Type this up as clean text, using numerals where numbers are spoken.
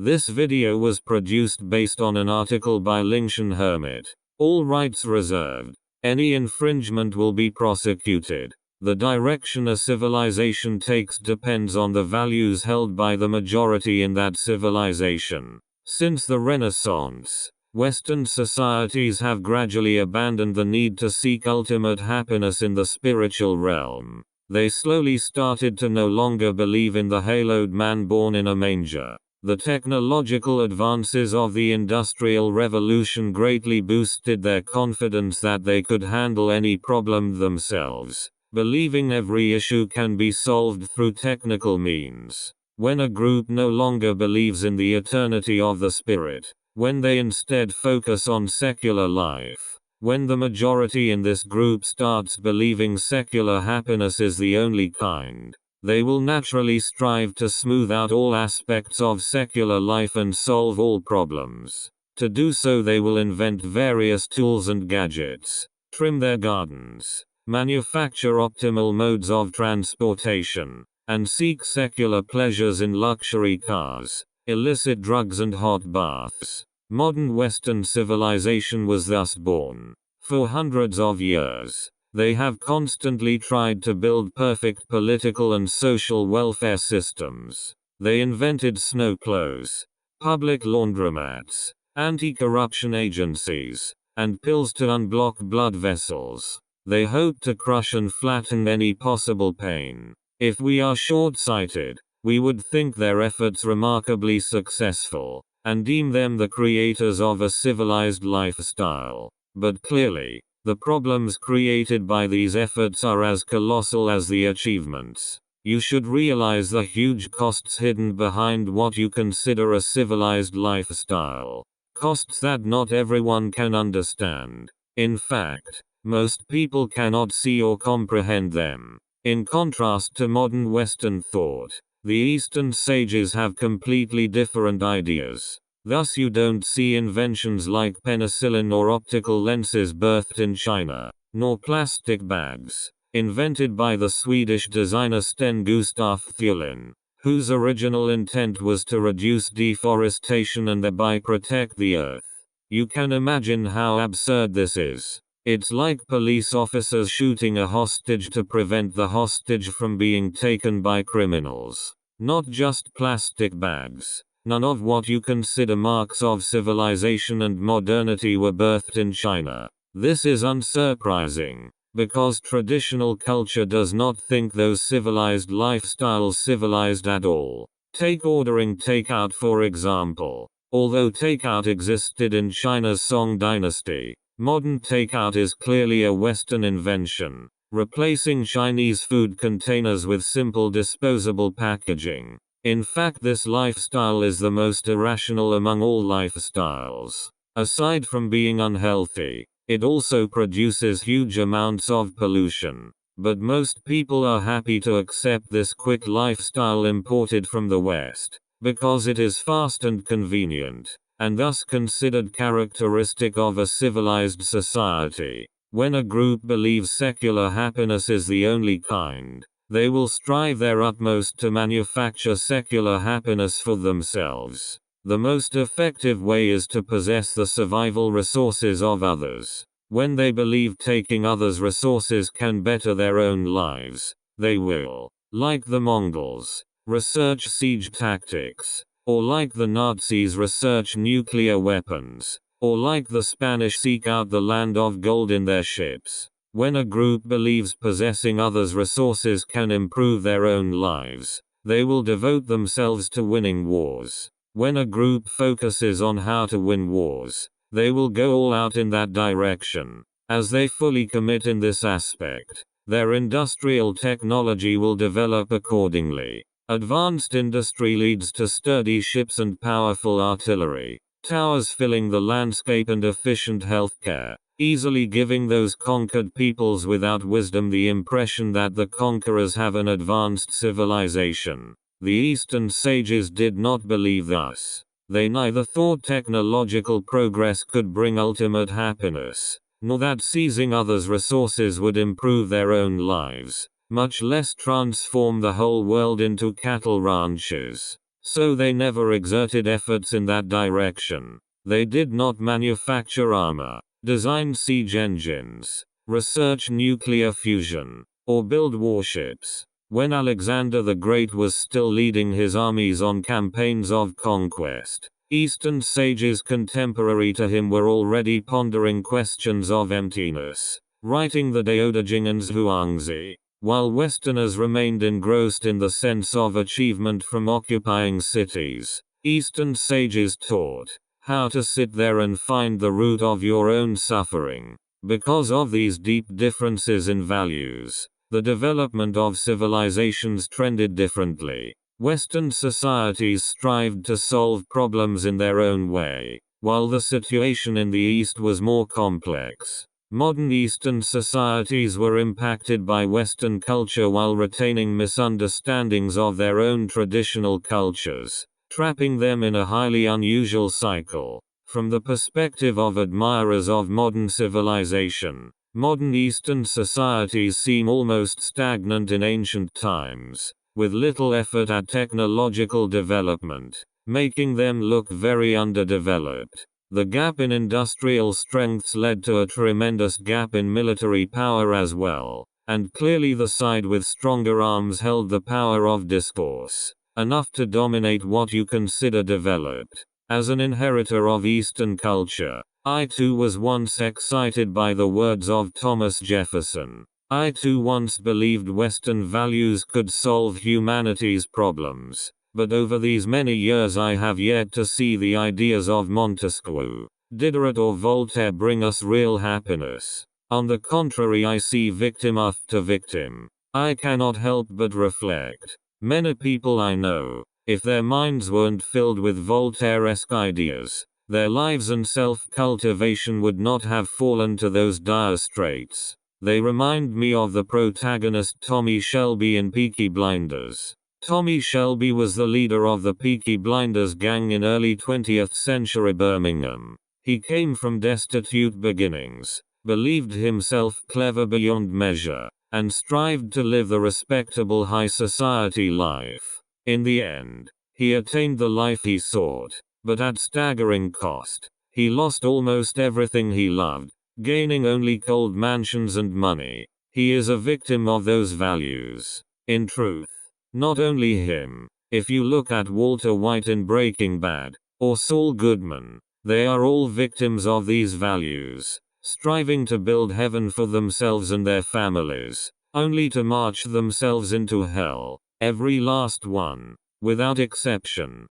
This video was produced based on an article by Lingshan Hermit. All rights reserved. Any infringement will be prosecuted. The direction a civilization takes depends on the values held by the majority in that civilization. Since the Renaissance, Western societies have gradually abandoned the need to seek ultimate happiness in the spiritual realm. They slowly started to no longer believe in the haloed man born in a manger. The technological advances of the Industrial Revolution greatly boosted their confidence that they could handle any problem themselves, believing every issue can be solved through technical means. When a group no longer believes in the eternity of the spirit, when they instead focus on secular life, when the majority in this group starts believing secular happiness is the only kind, they will naturally strive to smooth out all aspects of secular life and solve all problems. To do so, they will invent various tools and gadgets, trim their gardens, manufacture optimal modes of transportation, and seek secular pleasures in luxury cars, illicit drugs and hot baths. Modern Western civilization was thus born. For hundreds of years, they have constantly tried to build perfect political and social welfare systems. They invented snow plows, public laundromats, anti-corruption agencies, and pills to unblock blood vessels. They hope to crush and flatten any possible pain. If we are short-sighted, we would think their efforts remarkably successful, and deem them the creators of a civilized lifestyle. But clearly, the problems created by these efforts are as colossal as the achievements. You should realize the huge costs hidden behind what you consider a civilized lifestyle. Costs that not everyone can understand. In fact, most people cannot see or comprehend them. In contrast to modern Western thought, the Eastern sages have completely different ideas. Thus you don't see inventions like penicillin or optical lenses birthed in China, nor plastic bags, invented by the Swedish designer Sten Gustaf Thulin, whose original intent was to reduce deforestation and thereby protect the earth. You can imagine how absurd this is. It's like police officers shooting a hostage to prevent the hostage from being taken by criminals. Not just plastic bags. None of what you consider marks of civilization and modernity were birthed in China. This is unsurprising, because traditional culture does not think those civilized lifestyles civilized at all. Take ordering takeout for example. Although takeout existed in China's Song dynasty, modern takeout is clearly a Western invention, replacing Chinese food containers with simple disposable packaging. In fact, this lifestyle is the most irrational among all lifestyles. Aside from being unhealthy, it also produces huge amounts of pollution. But most people are happy to accept this quick lifestyle imported from the West, because it is fast and convenient, and thus considered characteristic of a civilized society. When a group believes secular happiness is the only kind, they will strive their utmost to manufacture secular happiness for themselves. The most effective way is to possess the survival resources of others. When they believe taking others' resources can better their own lives, they will, like the Mongols, research siege tactics, or like the Nazis research nuclear weapons, or like the Spanish seek out the land of gold in their ships. When a group believes possessing others' resources can improve their own lives, they will devote themselves to winning wars. When a group focuses on how to win wars, they will go all out in that direction. As they fully commit in this aspect, their industrial technology will develop accordingly. Advanced industry leads to sturdy ships and powerful artillery, towers filling the landscape and efficient healthcare, easily giving those conquered peoples without wisdom the impression that the conquerors have an advanced civilization. The Eastern sages did not believe thus. They neither thought technological progress could bring ultimate happiness, nor that seizing others' resources would improve their own lives, much less transform the whole world into cattle ranches. So they never exerted efforts in that direction. They did not manufacture armor, design siege engines, research nuclear fusion, or build warships. When Alexander the Great was still leading his armies on campaigns of conquest, Eastern sages contemporary to him were already pondering questions of emptiness, writing the Daodajingan's Huangzi, while Westerners remained engrossed in the sense of achievement from occupying cities. Eastern sages taught how to sit there and find the root of your own suffering. Because of these deep differences in values, the development of civilizations trended differently. Western societies strived to solve problems in their own way, while the situation in the East was more complex. Modern Eastern societies were impacted by Western culture while retaining misunderstandings of their own traditional cultures, trapping them in a highly unusual cycle. From the perspective of admirers of modern civilization, modern Eastern societies seem almost stagnant in ancient times, with little effort at technological development, making them look very underdeveloped. The gap in industrial strengths led to a tremendous gap in military power as well, and clearly the side with stronger arms held the power of discourse, enough to dominate what you consider developed. As an inheritor of Eastern culture, I too was once excited by the words of Thomas Jefferson. I too once believed Western values could solve humanity's problems, but over these many years I have yet to see the ideas of Montesquieu, Diderot or Voltaire bring us real happiness. On the contrary, I see victim after victim. I cannot help but reflect. Many people I know, if their minds weren't filled with Voltaire-esque ideas, their lives and self-cultivation would not have fallen to those dire straits. They remind me of the protagonist Tommy Shelby in Peaky Blinders. Tommy Shelby was the leader of the Peaky Blinders gang in early 20th century Birmingham. He came from destitute beginnings, believed himself clever beyond measure, and strived to live the respectable high society life. In the end, he attained the life he sought, but at staggering cost. He lost almost everything he loved, gaining only cold mansions and money. He is a victim of those values. In truth, not only him. If you look at Walter White in Breaking Bad, or Saul Goodman, they are all victims of these values, striving to build heaven for themselves and their families, only to march themselves into hell, every last one, without exception.